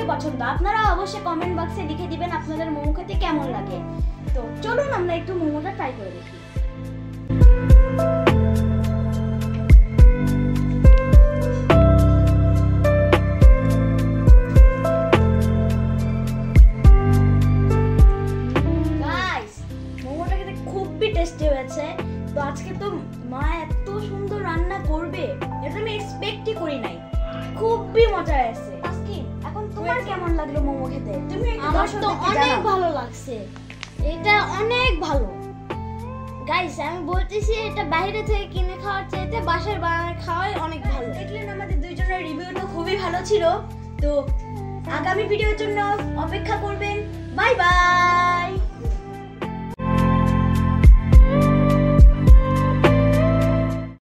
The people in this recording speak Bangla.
খুবই পছন্দ। আপনারা অবশ্যই কমেন্ট বক্সে লিখে দিবেন আপনাদের মোমো খেতে কেমন লাগে। তো চলুন আমরা একটু মোমোটা ট্রাই করে দেখি। টেস্টি হয়েছে। তো আজকে তো মা এত সুন্দর রান্না করবে এটা আমি এক্সপেক্টই করি নাই। খুবই মজা হয়েছে। এখন তোমার কেমন লাগলো মোমো খেতে? তুমি আমার তো অনেক ভালো লাগছে, এটা অনেক ভালো। গাইস আমি বলতেছি এটা বাইরে থেকে কিনে খাওয়ার চাইতে বাসায় বানায় খাওয়াই অনেক ভালো। দেখলেন আমাদের দুইজনের রিভিউটা খুবই ভালো ছিল। তো আগামী ভিডিওর জন্য অপেক্ষা করবেন। Bye bye.